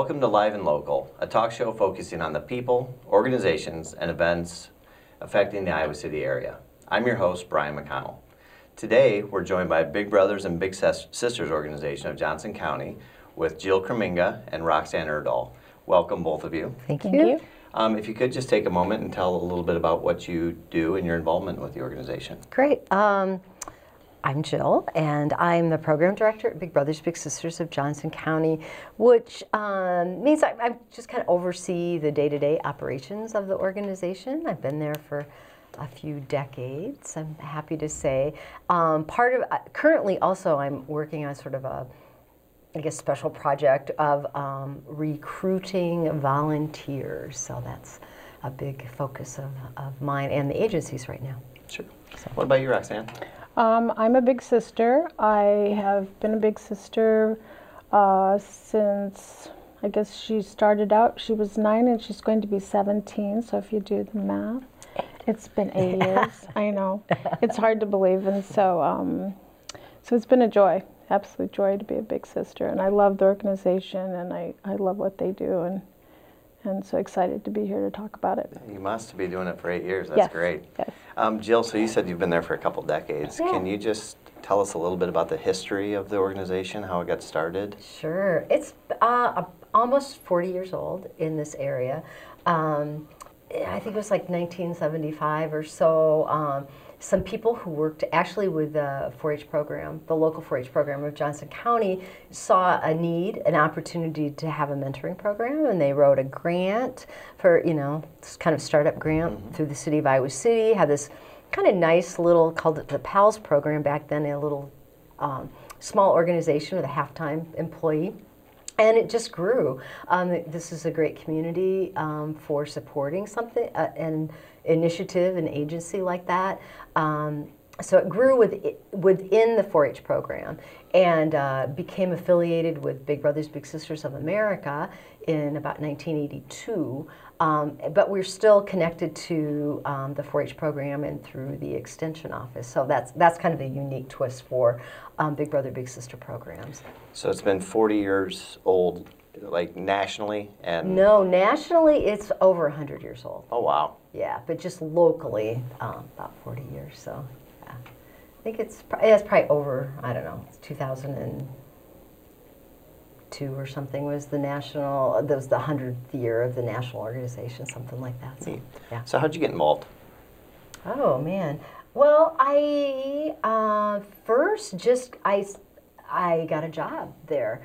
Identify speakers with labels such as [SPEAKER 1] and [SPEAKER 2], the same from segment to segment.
[SPEAKER 1] Welcome to Live and Local, a talk show focusing on the people, organizations, and events affecting the Iowa City area. I'm your host, Brian McConnell. Today, we're joined by Big Brothers and Big Sisters organization of Johnson County with Jill Kromminga and Roxanne Erdahl. Welcome, both of you.
[SPEAKER 2] Thank you.
[SPEAKER 1] If you could just take a moment and tell a little bit about what you do and your involvement with the organization.
[SPEAKER 2] Great. I'm Jill, and I'm the program director at Big Brothers Big Sisters of Johnson County, which means I just kind of oversee the day-to-day operations of the organization. I've been there for a few decades, I'm happy to say. Currently also I'm working on sort of a, I guess, special project of recruiting volunteers. So that's a big focus of mine and the agencies right now.
[SPEAKER 1] Sure. So. What about you, Roxanne?
[SPEAKER 3] I'm a big sister. I have been a big sister since, I guess she started out, she was 9 and she's going to be 17, so if you do the math, it's been 8 years. I know. It's hard to believe, and so it's been a joy, absolute joy to be a big sister, and I love the organization, and I love what they do, and so excited to be here to talk about it.
[SPEAKER 1] You must be doing it for 8 years. That's
[SPEAKER 3] yes.
[SPEAKER 1] great.
[SPEAKER 3] Yes.
[SPEAKER 1] Jill, so you said you've been there for a couple decades.
[SPEAKER 2] Yeah.
[SPEAKER 1] Can you just tell us a little bit about the history of the organization, how it got started?
[SPEAKER 2] Sure. It's almost 40 years old in this area. I think it was like 1975 or so. Some people who worked actually with the 4-H program, the local 4-H program of Johnson County, saw a need, an opportunity to have a mentoring program, and they wrote a grant for, this kind of startup grant through the city of Iowa City, had this kind of nice little, called it the PALS program back then, a little small organization with a half-time employee. And it just grew. This is a great community for supporting something, an initiative, an agency like that. So it grew within the 4-H program and became affiliated with Big Brothers Big Sisters of America in about 1982. But we're still connected to the 4-H program and through the Extension Office. So that's kind of a unique twist for Big Brother Big Sister programs.
[SPEAKER 1] So it's been 40 years old, like nationally? And
[SPEAKER 2] No, nationally it's over 100 years old.
[SPEAKER 1] Oh, wow.
[SPEAKER 2] Yeah, but just locally about 40 years. So yeah. I think it's probably over, I don't know, 2002 or something was the national, that was the 100th year of the national organization, something like that. So, yeah.
[SPEAKER 1] So how'd you get involved?
[SPEAKER 2] Oh, man. Well, I I got a job there.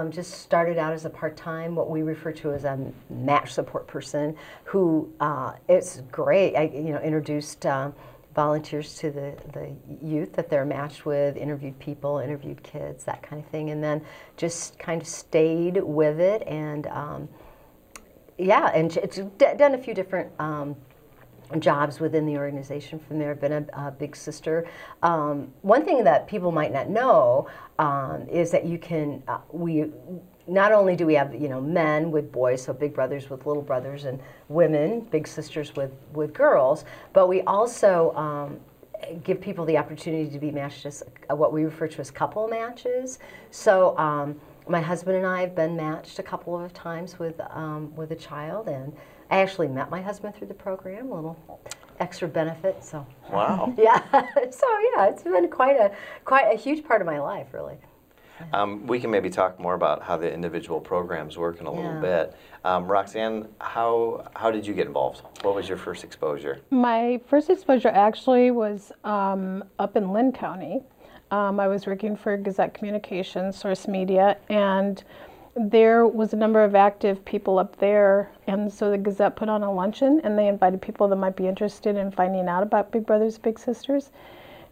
[SPEAKER 2] Just started out as a part-time, what we refer to as a match support person, who it's great. I introduced volunteers to the youth that they're matched with, interviewed people, interviewed kids, that kind of thing, and then just kind of stayed with it, and and it's done a few different jobs within the organization from there. I've been a big sister. One thing that people might not know is that you can, not only do we have men with boys, so big brothers with little brothers, and women, big sisters with girls, but we also give people the opportunity to be matched as what we refer to as couple matches. So my husband and I have been matched a couple of times with a child, and I actually met my husband through the program, a little extra benefit. So
[SPEAKER 1] wow.
[SPEAKER 2] Yeah. So yeah, it's been quite a huge part of my life, really.
[SPEAKER 1] We can maybe talk more about how the individual programs work in a little bit. Roxanne, how did you get involved? What was your first exposure?
[SPEAKER 3] My first exposure actually was up in Lynn County. I was working for Gazette Communications, Source Media, and there was a number of active people up there, and so the Gazette put on a luncheon, and they invited people that might be interested in finding out about Big Brothers Big Sisters.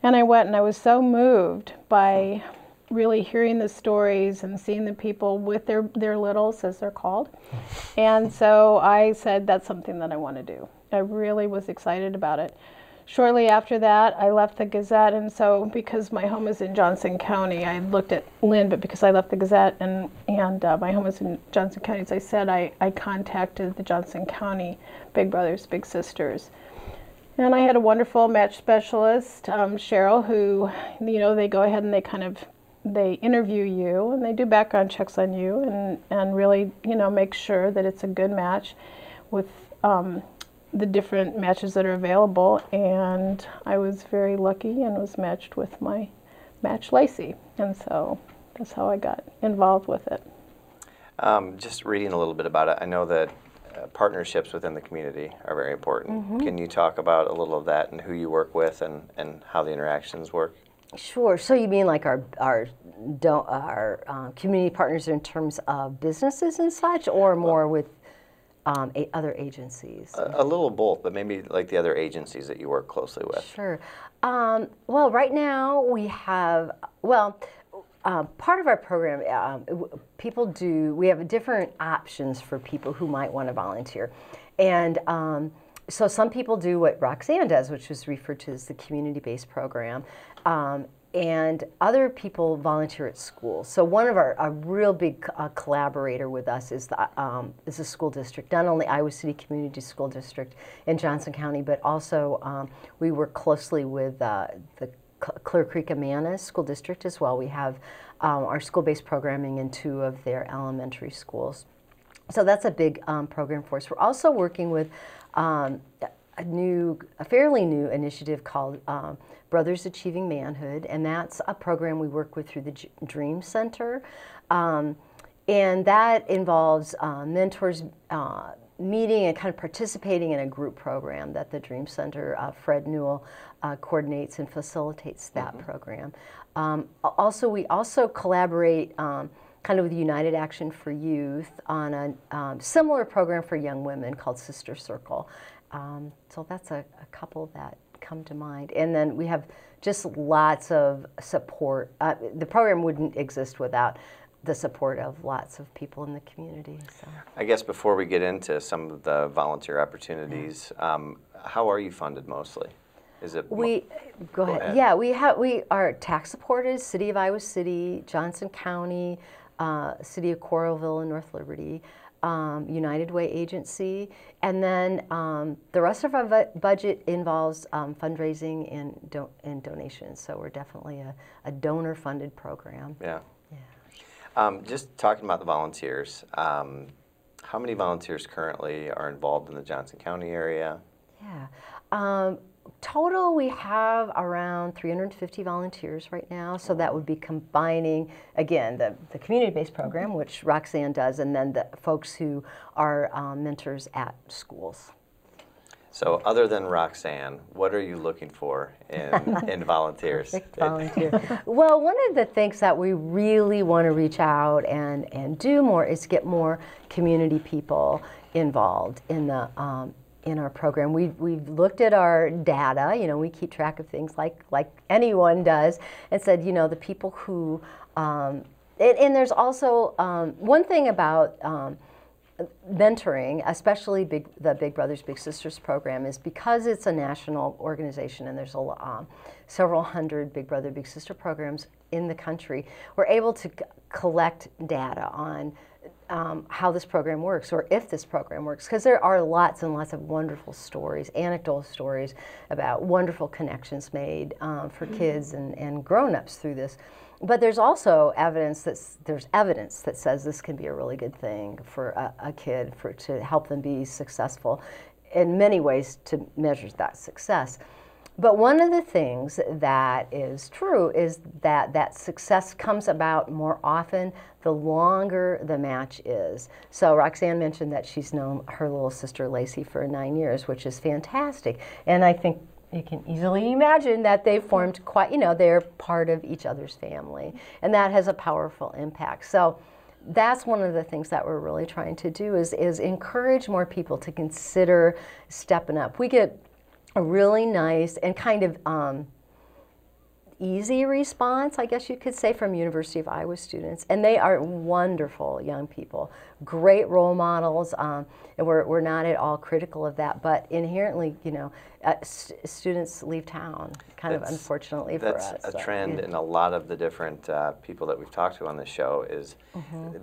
[SPEAKER 3] And I went, and I was so moved by really hearing the stories and seeing the people with their littles, as they're called. And so I said, that's something that I want to do. I really was excited about it. Shortly after that, I left the Gazette, and so because my home is in Johnson County, I looked at Lynn, but because I left the Gazette and my home is in Johnson County, as I said, I contacted the Johnson County Big Brothers Big Sisters. And I had a wonderful match specialist, Cheryl, who, they go ahead and they kind of they interview you and they do background checks on you and really, you know, make sure that it's a good match with the different matches that are available. And I was very lucky and was matched with my match, Lacey. And so that's how I got involved with it.
[SPEAKER 1] Just reading a little bit about it, I know that partnerships within the community are very important. Can you talk about a little of that and who you work with and how the interactions work?
[SPEAKER 2] Sure. So you mean like our community partners in terms of businesses and such, or more with other agencies?
[SPEAKER 1] A little of both, but maybe like the other agencies that you work closely with.
[SPEAKER 2] Sure. Well, right now we have, part of our program, we have different options for people who might want to volunteer. And so some people do what Roxanne does, which is referred to as the community-based program. And other people volunteer at schools. So one of a real big collaborator with us is the school district, not only Iowa City Community School District in Johnson County, but also we work closely with the Clear Creek Amana School District as well. We have our school-based programming in 2 of their elementary schools. So that's a big program for us. We're also working with a fairly new initiative called Brothers Achieving Manhood, and that's a program we work with through the Dream Center. And that involves mentors meeting and kind of participating in a group program that the Dream Center, Fred Newell, coordinates and facilitates that program. We also collaborate kind of with United Action for Youth on a similar program for young women called Sister Circle. So that's a couple that come to mind. And then we have just lots of support. The program wouldn't exist without the support of lots of people in the community. So.
[SPEAKER 1] I guess before we get into some of the volunteer opportunities, how are you funded mostly? Is it
[SPEAKER 2] go ahead. Yeah, we are tax supported. City of Iowa City, Johnson County, City of Coralville and North Liberty, United Way Agency, and then the rest of our budget involves fundraising and donations. So we're definitely a donor-funded program.
[SPEAKER 1] Yeah. Just talking about the volunteers, how many volunteers currently are involved in the Johnson County area?
[SPEAKER 2] Yeah. Total, we have around 350 volunteers right now, so that would be combining, again, the community-based program, which Roxanne does, and then the folks who are mentors at schools.
[SPEAKER 1] So other than Roxanne, what are you looking for in volunteers?
[SPEAKER 2] Perfect volunteer. Well, one of the things that we really want to reach out and do more is get more community people involved in the in our program. We've looked at our data, you know, we keep track of things like anyone does, and said, you know, the people who, and there's also one thing about mentoring, especially the Big Brothers Big Sisters program, is because it's a national organization and there's several hundred Big Brother Big Sister programs in the country, we're able to collect data on how this program works, or if this program works, because there are lots and lots of wonderful stories, anecdotal stories about wonderful connections made for kids and grown-ups through this. But there's also evidence that says this can be a really good thing for a kid to help them be successful in many ways to measure that success. But one of the things that is true is that success comes about more often the longer the match is. So Roxanne mentioned that she's known her little sister Lacey for 9 years, which is fantastic. And I think you can easily imagine that they've formed quite, you know, they're part of each other's family. And that has a powerful impact. So that's one of the things that we're really trying to do is encourage more people to consider stepping up. We get a really nice and kind of easy response, I guess you could say, from University of Iowa students. And they are wonderful young people, great role models, and we're not at all critical of that, but inherently, you know, students leave town, kind of unfortunately for us.
[SPEAKER 1] That's a trend in a lot of the different people that we've talked to on the show is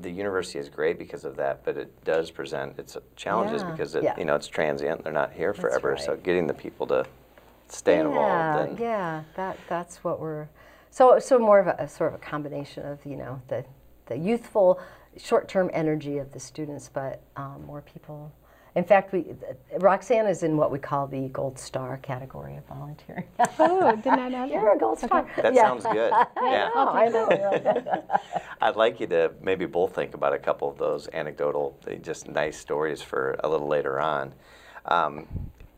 [SPEAKER 1] the university is great because of that, but it does present its challenges because you know, it's transient, they're not here forever, so getting the people to stay involved.
[SPEAKER 2] That's what we're, So more of a sort of a combination of, you know, the youthful, short-term energy of the students, but more people. In fact, Roxanne is in what we call the Gold Star category of volunteering.
[SPEAKER 3] Oh, did not know that.
[SPEAKER 2] You're a Gold Star.
[SPEAKER 1] That sounds good. Yeah.
[SPEAKER 2] I know.
[SPEAKER 1] I'd like you to maybe both think about a couple of those anecdotal, just nice stories for a little later on.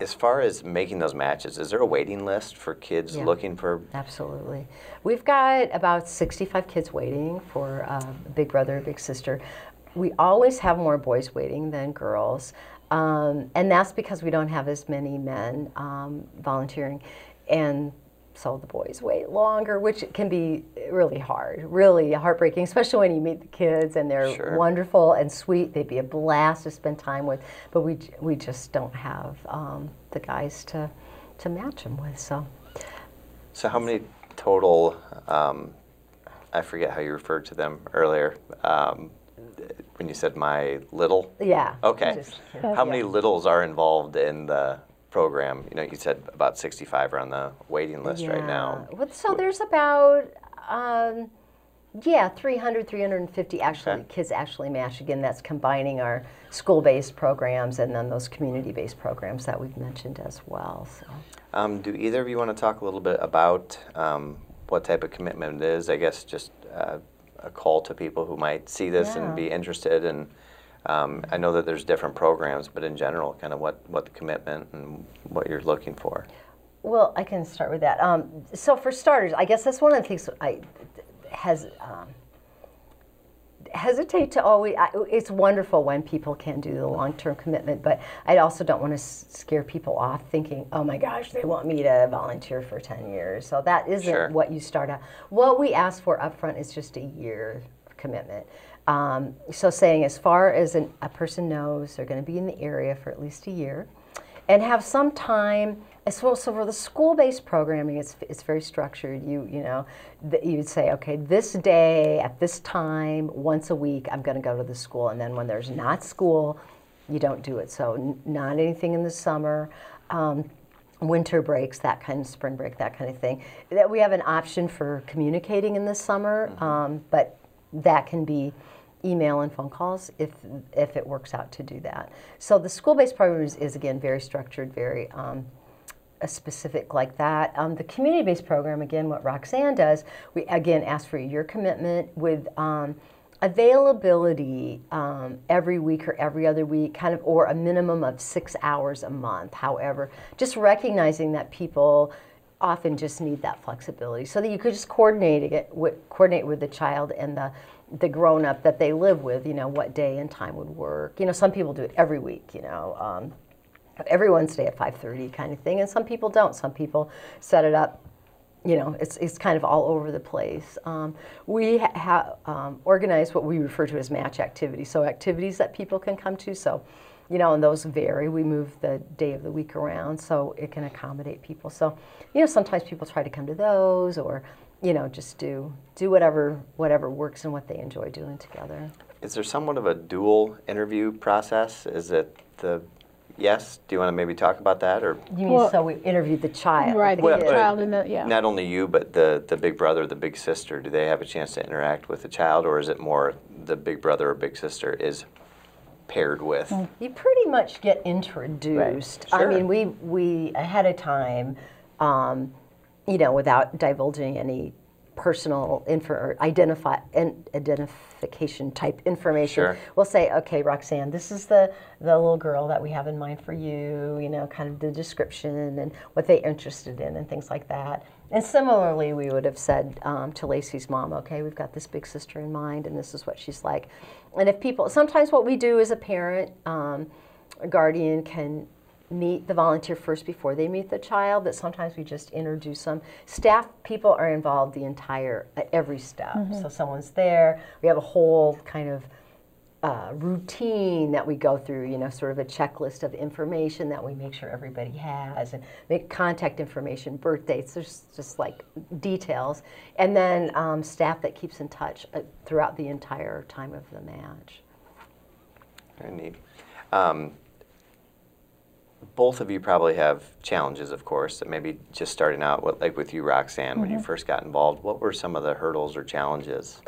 [SPEAKER 1] As far as making those matches, is there a waiting list for kids looking for?
[SPEAKER 2] Absolutely. We've got about 65 kids waiting for a big brother or big sister. We always have more boys waiting than girls. And that's because we don't have as many men volunteering. And so the boys wait longer, which can be really hard, really heartbreaking, especially when you meet the kids and they're wonderful and sweet. They'd be a blast to spend time with, but we just don't have the guys to match them with. So
[SPEAKER 1] how many total, I forget how you referred to them earlier, when you said my little?
[SPEAKER 2] Yeah.
[SPEAKER 1] Okay. How many littles are involved in the program? You know, you said about 65 are on the waiting list right now.
[SPEAKER 2] Well, so there's about 300, 350 actually kids actually match. Again, that's combining our school-based programs and then those community-based programs that we've mentioned as well. So.
[SPEAKER 1] Do either of you want to talk a little bit about what type of commitment it is? I guess just a call to people who might see this and be interested. And I know that there's different programs, but in general, kind of what the commitment and what you're looking for.
[SPEAKER 2] Well, I can start with that. So for starters, I guess that's one of the things I hesitate to always. It's wonderful when people can do the long-term commitment, but I also don't want to scare people off thinking, oh my gosh, they want me to volunteer for 10 years. So that isn't what you start out. What we ask for up front is just a year commitment. So saying as far as a person knows they're going to be in the area for at least a year and have some time. So for the school-based programming, it's very structured. You'd say, okay, this day at this time, once a week, I'm going to go to the school, and then when there's not school, you don't do it. So not anything in the summer, winter breaks, that kind of spring break, that kind of thing. That we have an option for communicating in the summer, but that can be email and phone calls if it works out to do that. So the school-based program is again very structured, very specific like that. The community-based program, again, what Roxanne does, we again ask for your commitment with availability every week or every other week, kind of, or a minimum of 6 hours a month. However, just recognizing that people often just need that flexibility, so that you could just coordinate with the child and the grown-up that they live with. You know, what day and time would work. You know, some people do it every week. You know. Every Wednesday at 5:30 kind of thing, and some people don't. Some people set it up, you know, it's kind of all over the place. We have organized what we refer to as match activities, so activities that people can come to. So, you know, and those vary. We move the day of the week around so it can accommodate people. So, you know, sometimes people try to come to those, or, you know, just do whatever works and what they enjoy doing together.
[SPEAKER 1] Is there somewhat of a dual interview process? Is it Yes. Do you want to maybe talk about that, or?
[SPEAKER 2] You mean, so we interviewed the child,
[SPEAKER 3] right? The child, and
[SPEAKER 1] not only you, but the big brother, the big sister. Do they have a chance to interact with the child, or is it more the big brother or big sister is paired with?
[SPEAKER 2] You pretty much get introduced.
[SPEAKER 1] Right. Sure.
[SPEAKER 2] I mean, we ahead of time, you know, without divulging any personal identification type information.
[SPEAKER 1] Sure.
[SPEAKER 2] We'll say, okay, Roxanne, this is the little girl that we have in mind for you, you know, kind of the description and what they're interested in and things like that. And similarly, we would have said to Lacey's mom, okay, we've got this big sister in mind and this is what she's like. And if people, sometimes what we do as a parent, a guardian can meet the volunteer first before they meet the child, that sometimes we just introduce them. Staff people are involved at every step. So someone's there, we have a whole kind of routine that we go through, you know, sort of a checklist of information that we make sure everybody has, and make contact information, birth dates, there's just like details. And then staff that keeps in touch throughout the entire time of the match.
[SPEAKER 1] Very neat. both of you probably have challenges, of course, that maybe just starting out, like with you, Roxanne, when you first got involved, what were some of the hurdles or challenges?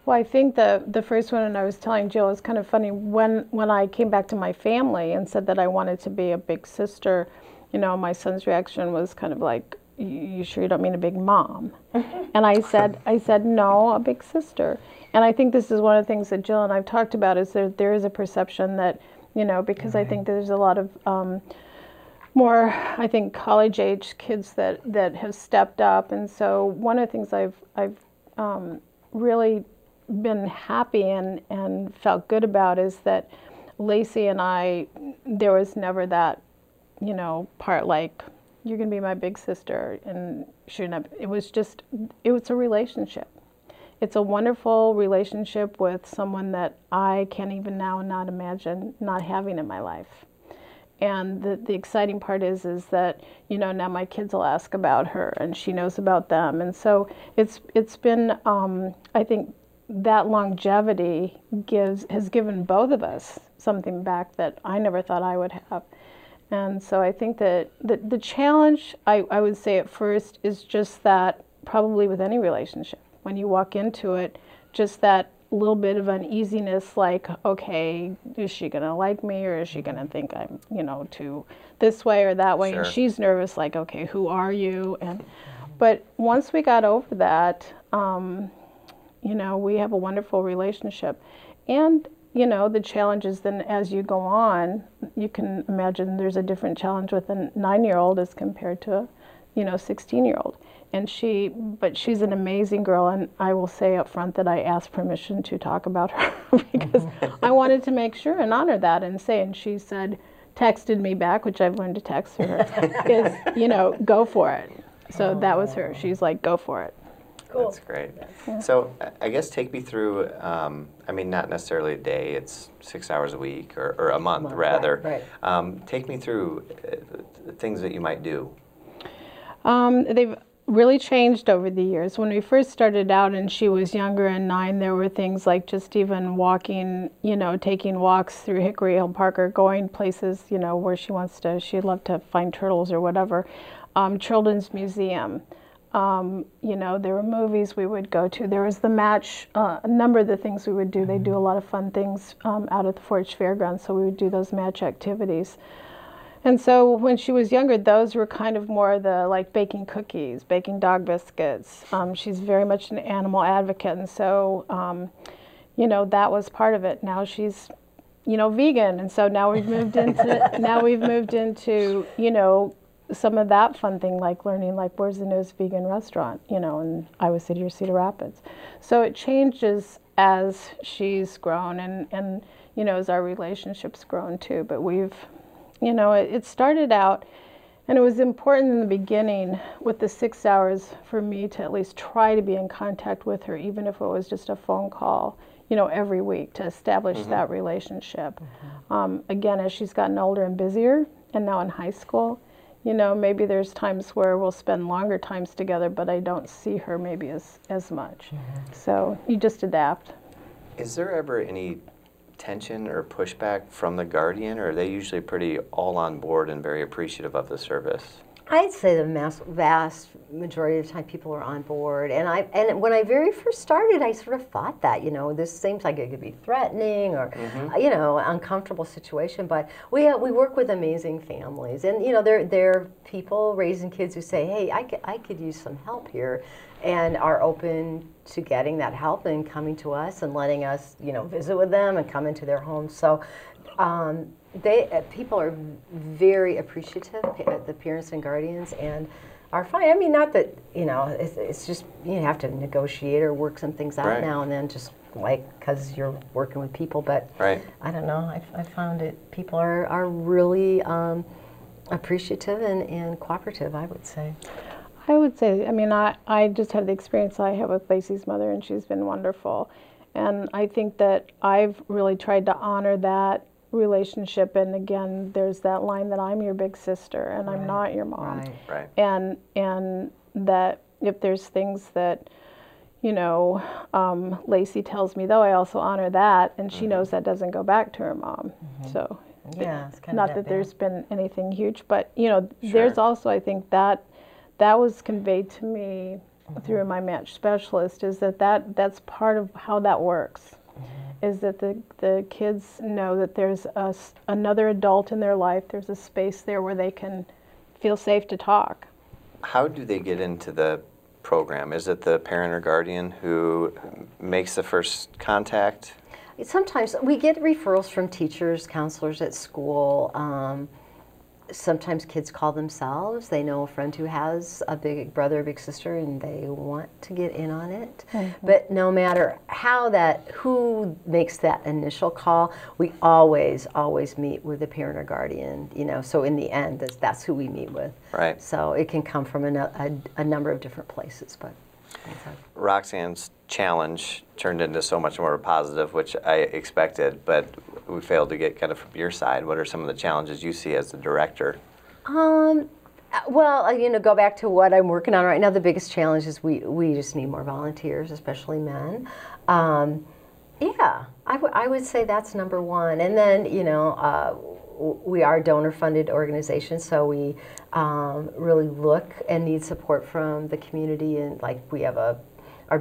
[SPEAKER 3] Well, I think the first one, and I was telling Jill, is kind of funny, when I came back to my family and said that I wanted to be a big sister, you know, my son's reaction was kind of like, you sure you don't mean a big mom? And I said, no, a big sister. And I think this is one of the things that Jill and I've talked about, is that there is a perception that, you know, because I think there's a lot of more, I think, college-age kids that have stepped up. And so one of the things I've really been happy and felt good about is that Lacey and I, there was never that, you know, part like, you're going to be my big sister, and shouldn't have. It was a relationship. It's a wonderful relationship with someone that I can't even now not imagine not having in my life. And the exciting part is that, you know, now my kids will ask about her and she knows about them. And so it's been, I think that longevity has given both of us something back that I never thought I would have. And so I think that the challenge, I would say at first, is just that, probably with any relationship, when you walk into it, just that little bit of uneasiness, like, okay, is she going to like me, or is she going to think I'm, you know, too this way or that way? Sure. And she's nervous, like, okay, who are you? But once we got over that, you know, we have a wonderful relationship. And, you know, the challenges then as you go on, you can imagine there's a different challenge with a 9-year-old as compared to a, you know, 16-year-old. And but she's an amazing girl, and I will say up front that I asked permission to talk about her because I wanted to make sure and honor that and say, and she said, texted me back, which I've learned to text her, is, you know, go for it. So that was her. She's like, go for it.
[SPEAKER 1] Cool. That's great. Yeah. So I guess take me through, I mean, not necessarily a day, it's 6 hours a week, or a month rather. Right. Take me through things that you might do.
[SPEAKER 3] They've really changed over the years. When we first started out and she was younger and 9, there were things like just even walking, you know, taking walks through Hickory Hill Park, or going places, you know, where she'd love to find turtles or whatever. Children's Museum. You know, there were movies we would go to. There was the match, a number of the things we would do. They do a lot of fun things out at the Forge Fairgrounds, so we would do those match activities. And so when she was younger, those were kind of more the, like, baking cookies, baking dog biscuits. She's very much an animal advocate, and so, you know, that was part of it. Now she's, you know, vegan, and so now we've moved into, you know, some of that fun thing, like learning, like, where's the nearest vegan restaurant, you know, in Iowa City or Cedar Rapids. So it changes as she's grown, and you know, as our relationship's grown too. But we've, you know, it started out, and it was important in the beginning with the 6 hours for me to at least try to be in contact with her, even if it was just a phone call, you know, every week, to establish that relationship. Again, as she's gotten older and busier, and now in high school, you know, maybe there's times where we'll spend longer times together, but I don't see her maybe as much. So you just adapt.
[SPEAKER 1] Is there ever any tension or pushback from the guardian, or are they usually pretty all on board and very appreciative of the service?
[SPEAKER 2] I'd say the vast majority of the time people are on board, and when I very first started, I sort of thought that, you know, this seems like it could be threatening or you know, uncomfortable situation. But we work with amazing families, and you know, they're people raising kids who say, hey, I could use some help here, and are open to getting that help and coming to us and letting us, you know, visit with them and come into their homes. So. People are very appreciative, the parents and guardians, and are fine. I mean, not that, you know, it's just, you have to negotiate or work some things out now and then, just like, because you're working with people. But I don't know, I found it, people are really appreciative and cooperative, I would say.
[SPEAKER 3] I would say, I mean, I just have the experience I have with Lacey's mother, and she's been wonderful. And I think that I've really tried to honor that relationship. And again, there's that line that I'm your big sister and I'm not your mom. And that if there's things that, you know, Lacey tells me, though, I also honor that, and she knows that doesn't go back to her mom. So
[SPEAKER 2] Yeah, it's kind of
[SPEAKER 3] Not
[SPEAKER 2] that
[SPEAKER 3] that
[SPEAKER 2] bad.
[SPEAKER 3] there's been anything huge, but there's also, I think that was conveyed to me through my match specialist, is that's part of how that works, is that the kids know that there's another adult in their life, there's a space there where they can feel safe to talk.
[SPEAKER 1] How do they get into the program? Is it the parent or guardian who makes the first contact?
[SPEAKER 2] Sometimes we get referrals from teachers, counselors at school. Sometimes kids call themselves. They know a friend who has a big brother or big sister and they want to get in on it. But no matter who makes that initial call, we always meet with the parent or guardian, so in the end, that's who we meet with.
[SPEAKER 1] Right.
[SPEAKER 2] So it can come from a number of different places, but.
[SPEAKER 1] Roxanne's challenge turned into so much more positive, which I expected, but we failed to get kind of from your side. What are some of the challenges you see as the director?
[SPEAKER 2] Well, go back to what I'm working on right now. The biggest challenge is we just need more volunteers, especially men. Yeah, I would say that's number one. And then, we are a donor-funded organization, so we really look and need support from the community. And like we have our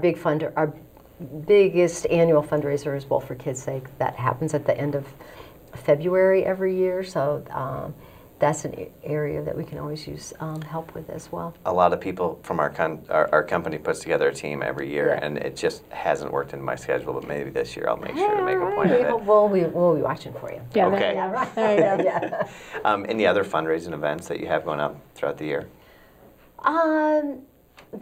[SPEAKER 2] biggest annual fundraiser is Bowl for Kids' Sake. That happens at the end of February every year. So that's an area that we can always use help with as well.
[SPEAKER 1] A lot of people from our company puts together a team every year,
[SPEAKER 2] Yeah.
[SPEAKER 1] and it just hasn't worked in my schedule, but maybe this year I'll make sure to make a point of it.
[SPEAKER 2] We'll be watching for you.
[SPEAKER 3] Yeah,
[SPEAKER 1] Okay.
[SPEAKER 3] There you go.
[SPEAKER 2] Yeah.
[SPEAKER 1] Any other fundraising events that you have going on throughout the year?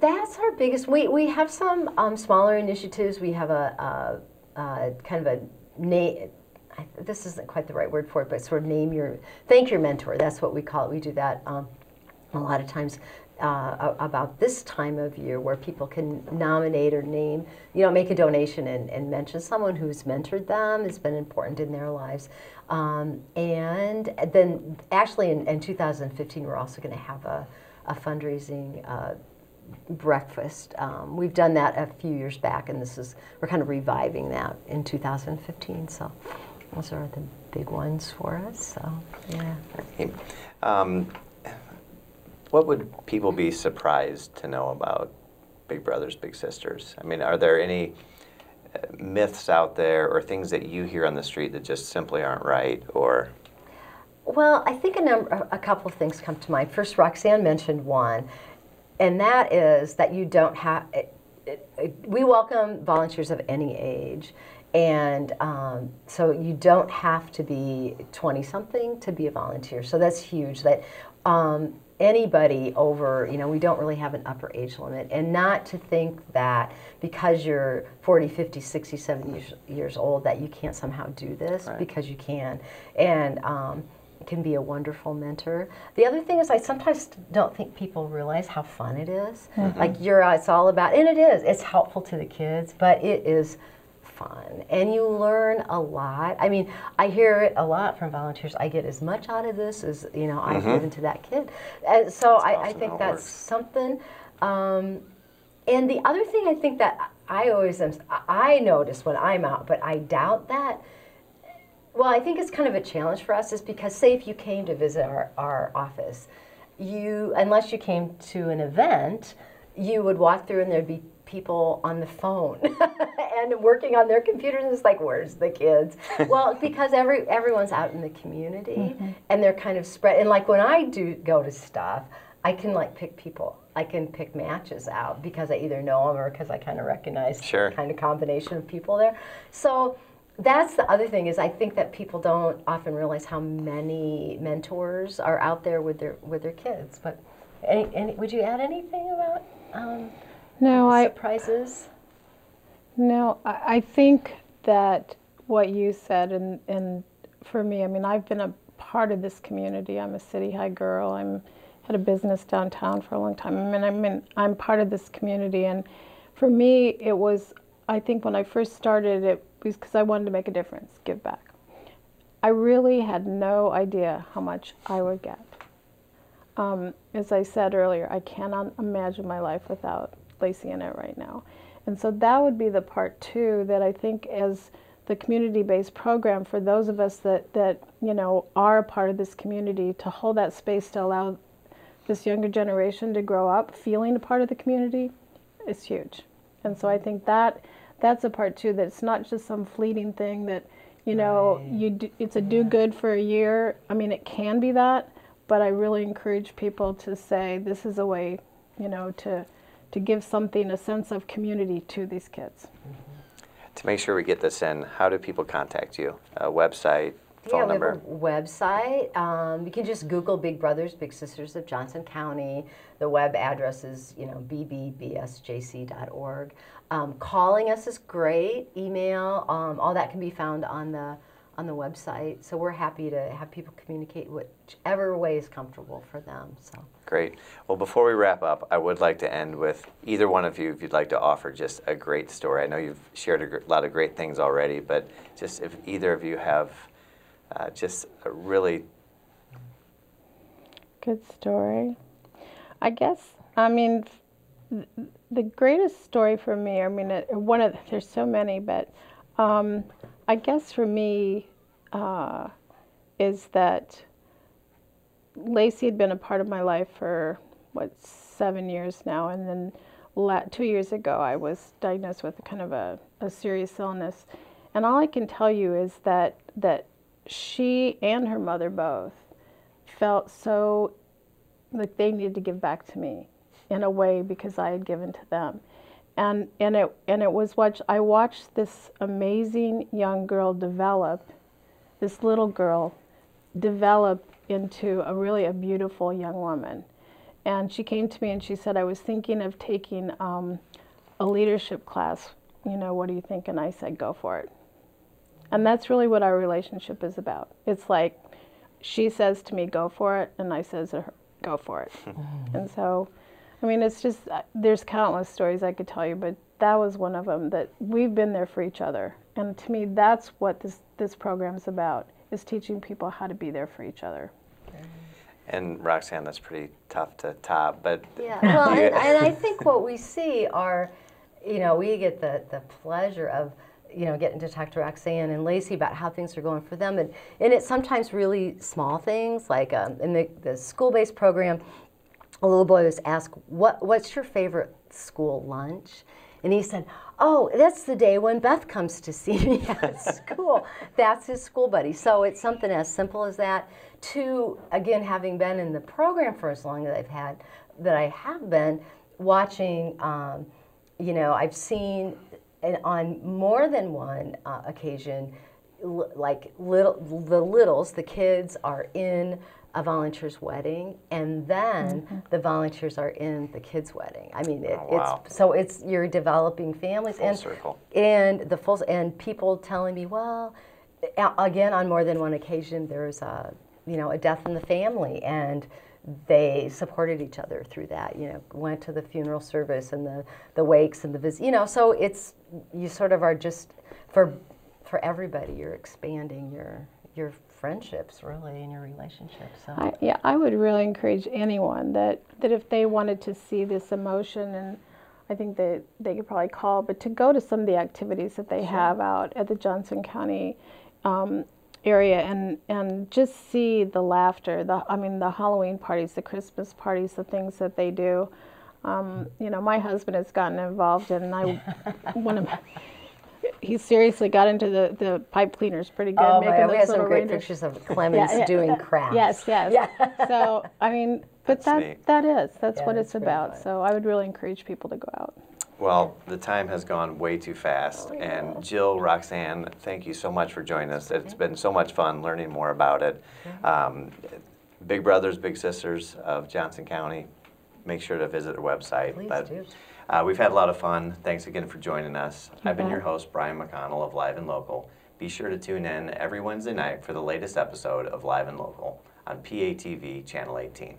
[SPEAKER 2] That's our biggest. We have some smaller initiatives. We have a kind of a name. This isn't quite the right word for it, but sort of thank your mentor. That's what we call it. We do that a lot of times about this time of year, where people can nominate or name, make a donation and mention someone who's mentored them, has been important in their lives. And then actually in 2015, we're also going to have a fundraising breakfast. We've done that a few years back, and we're kind of reviving that in 2015. So those are the big ones for us. So yeah.
[SPEAKER 1] Okay. What would people be surprised to know about Big Brothers Big Sisters? I mean, are there any myths out there or things that you hear on the street that just simply aren't right? Or
[SPEAKER 2] Well, I think a couple of things come to mind. First, Roxanne mentioned one, and that is that you don't have. We welcome volunteers of any age, and so you don't have to be 20-something to be a volunteer. So that's huge. That anybody over, we don't really have an upper age limit, and not to think that because you're 40, 50, 60, 70 years old that you can't somehow do this,
[SPEAKER 1] right.
[SPEAKER 2] Because you can. And can be a wonderful mentor. The other thing is I sometimes don't think people realize how fun it is.
[SPEAKER 1] Mm-hmm.
[SPEAKER 2] Like it's all about, and it is, it's helpful to the kids, but it is fun. And you learn a lot. I mean, I hear it a lot from volunteers. I get as much out of this as, I've given to that kid. And so I think that's something. And the other thing I think that I notice when I'm out, but I doubt that. Well, I think it's kind of a challenge for us, is because, say, if you came to visit our office, unless you came to an event, you would walk through and there'd be people on the phone and working on their computers, and it's like, where's the kids? Well, because everyone's out in the community, and they're kind of spread. And like when I do go to stuff, I can pick people. I can pick matches out because I either know them or because I kind of recognize the kind of combination of people there. So that's the other thing, is I think that people don't often realize how many mentors are out there with their kids. But would you add anything about surprises?
[SPEAKER 3] No, I think that what you said, and for me, I mean, I've been a part of this community. I'm a City High girl. Had a business downtown for a long time. I'm part of this community, and for me, it was, I think when I first started, it was because I wanted to make a difference, give back. I really had no idea how much I would get. As I said earlier, I cannot imagine my life without Lacey in it right now. And so that would be the part too, that I think as the community-based program for those of us that you know are a part of this community, to hold that space to allow this younger generation to grow up feeling a part of the community is huge. And so I think that's a part too, that it's not just some fleeting thing that, you know, it's a do good for a year. I mean, it can be that, but I really encourage people to say this is a way, you know, to give something, a sense of community to these kids.
[SPEAKER 1] To make sure we get this in, how do people contact you? A website, phone number?
[SPEAKER 2] We have a website. You can just Google Big Brothers, Big Sisters of Johnson County. The web address is, you know, bbbsjc.org. Calling us is great. Email, all that can be found on the website. So we're happy to have people communicate whichever way is comfortable for them. So
[SPEAKER 1] great. Well, before we wrap up, I would like to end with either one of you, if you'd like to offer just a great story. I know you've shared a lot of great things already, but just if either of you have just a really
[SPEAKER 3] good story. I guess, I mean, the greatest story for me, I mean, there's so many, but I guess for me is that Lacey had been a part of my life for, 7 years now, and then 2 years ago I was diagnosed with kind of a serious illness. And all I can tell you is that she and her mother both felt so like they needed to give back to me in a way because I had given to them. And it was I watched this amazing young girl develop, this little girl develop into a beautiful young woman. And she came to me and she said, I was thinking of taking a leadership class. You know, what do you think? And I said, go for it. And that's really what our relationship is about. It's like she says to me, go for it, and I says to her, go for it. And so, I mean, it's just, there's countless stories I could tell you, but that was one of them, that we've been there for each other. And to me, that's what this program's about, is teaching people how to be there for each other.
[SPEAKER 1] And Roxanne, that's pretty tough to top, but
[SPEAKER 2] yeah. Well, and I think what we see are, you know, we get the pleasure of, you know, getting to talk to Roxanne and Lacey about how things are going for them, and it's sometimes really small things, like in the school-based program, a little boy was asked, what's your favorite school lunch? And he said, oh, that's the day when Beth comes to see me at school. That's his school buddy. So it's something as simple as that, to, again, having been in the program for as long as I have been, watching, you know, I've seen on more than one occasion, like the littles, the kids are in a volunteer's wedding, and then the volunteers are in the kids' wedding. I mean, you're developing families,
[SPEAKER 1] full circle.
[SPEAKER 2] And people telling me, well, again, on more than one occasion, there's a death in the family, and they supported each other through that. You know, went to the funeral service and the wakes and the visit. You know, so you sort of are just for everybody. You're expanding your friendships, really, and your relationships. So.
[SPEAKER 3] I would really encourage anyone that if they wanted to see this emotion, and I think that they could probably call, but to go to some of the activities that they have out at the Johnson County area, and just see the laughter, the Halloween parties, the Christmas parties, the things that they do. You know, my husband has gotten involved, and he seriously got into the pipe cleaners pretty good.
[SPEAKER 2] Oh, we have some great pictures of Clemens doing crafts.
[SPEAKER 3] Yes. Yeah. So, I mean, but that's what it's about.
[SPEAKER 2] Fun.
[SPEAKER 3] So I would really encourage people to go out.
[SPEAKER 1] Well, the time has gone way too fast. And Jill, Roxanne, thank you so much for joining us. It's been so much fun learning more about it. Big Brothers, Big Sisters of Johnson County. Make sure to visit their website.
[SPEAKER 2] Please do.
[SPEAKER 1] We've had a lot of fun. Thanks again for joining us. I've been your host, Brian McConnell of Live and Local. Be sure to tune in every Wednesday night for the latest episode of Live and Local on PATV Channel 18.